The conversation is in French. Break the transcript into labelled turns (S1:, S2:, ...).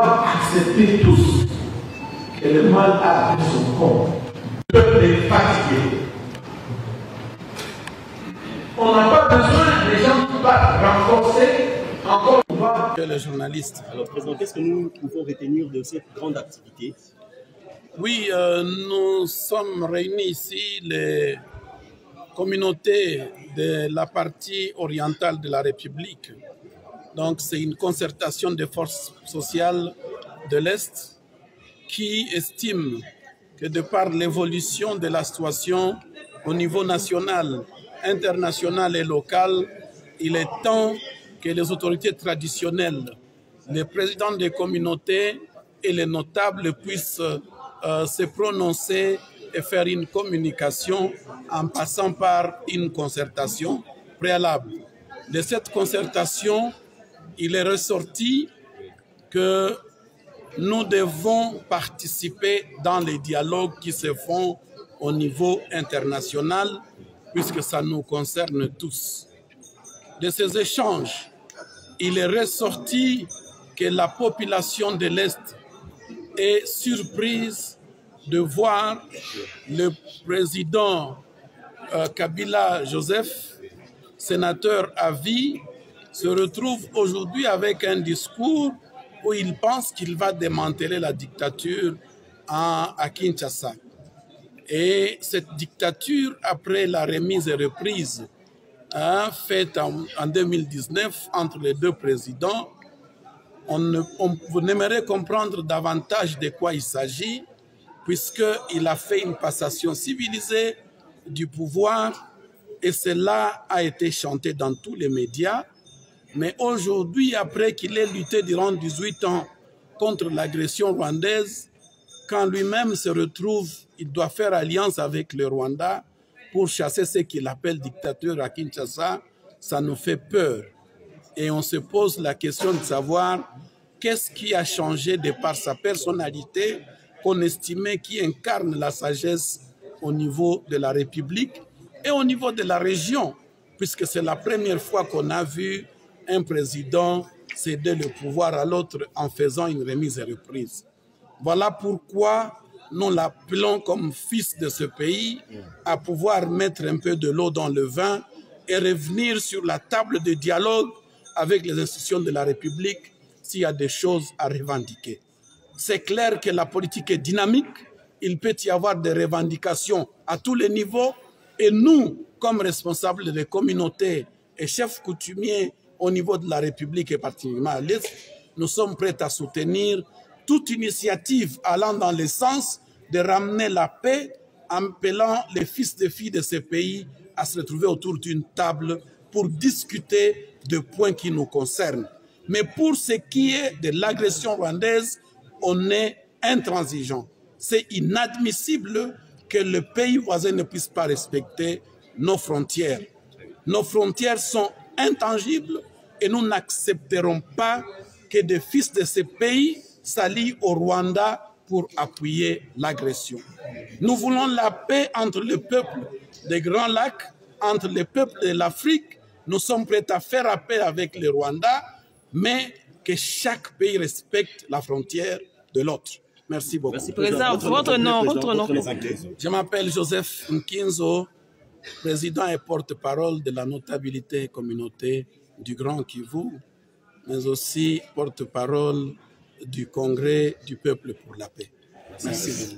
S1: doit accepter tous que le mal a pris son corps. Le peuple est fatigué. On n'a pas besoin des gens qui vont renforcer encore une fois
S2: les journalistes.
S3: Alors, Président, qu'est-ce que nous pouvons retenir de cette grande activité?
S2: Oui, nous sommes réunis ici, les communautés de la partie orientale de la République. Donc, c'est une concertation des forces sociales de l'Est qui estime que de par l'évolution de la situation au niveau national, international et local, il est temps que les autorités traditionnelles, les présidents des communautés et les notables puissent se prononcer et faire une communication en passant par une concertation préalable. De cette concertation, il est ressorti que nous devons participer dans les dialogues qui se font au niveau international, puisque ça nous concerne tous. De ces échanges, il est ressorti que la population de l'Est est surprise de voir le président Kabila Joseph, sénateur à vie, se retrouve aujourd'hui avec un discours où il pense qu'il va démanteler la dictature à Kinshasa. Et cette dictature, après la remise et reprise faite en 2019 entre les deux présidents, vous n'aimerez comprendre davantage de quoi il s'agit, puisqu'il a fait une passation civilisée du pouvoir, et cela a été chanté dans tous les médias. Mais aujourd'hui, après qu'il ait lutté durant 18 ans contre l'agression rwandaise, quand lui-même se retrouve, il doit faire alliance avec le Rwanda pour chasser ce qu'il appelle dictature à Kinshasa, ça nous fait peur. Et on se pose la question de savoir qu'est-ce qui a changé de par sa personnalité qu'on estimait qui incarne la sagesse au niveau de la République et au niveau de la région, puisque c'est la première fois qu'on a vu un président céder le pouvoir à l'autre en faisant une remise et reprise. Voilà pourquoi nous l'appelons comme fils de ce pays à pouvoir mettre un peu de l'eau dans le vin et revenir sur la table de dialogue avec les institutions de la République s'il y a des choses à revendiquer. C'est clair que la politique est dynamique, il peut y avoir des revendications à tous les niveaux et nous, comme responsables des communautés et chefs coutumiers au niveau de la République et particulièrement à l'Est, nous sommes prêts à soutenir toute initiative allant dans le sens de ramener la paix en appelant les fils et filles de ces pays à se retrouver autour d'une table pour discuter de points qui nous concernent. Mais pour ce qui est de l'agression rwandaise, on est intransigeant. C'est inadmissible que le pays voisin ne puisse pas respecter nos frontières. Nos frontières sont intangibles et nous n'accepterons pas que des fils de ces pays s'allient au Rwanda pour appuyer l'agression. Nous voulons la paix entre les peuples des Grands Lacs, entre les peuples de l'Afrique. Nous sommes prêts à faire appel avec le Rwanda, mais que chaque pays respecte la frontière de l'autre. Merci beaucoup.
S3: Merci,
S4: Président, votre nom.
S2: Je m'appelle Joseph Nkinzo, président et porte-parole de la notabilité et communauté du Grand Kivu, mais aussi porte-parole du Congrès du peuple pour la paix. Merci.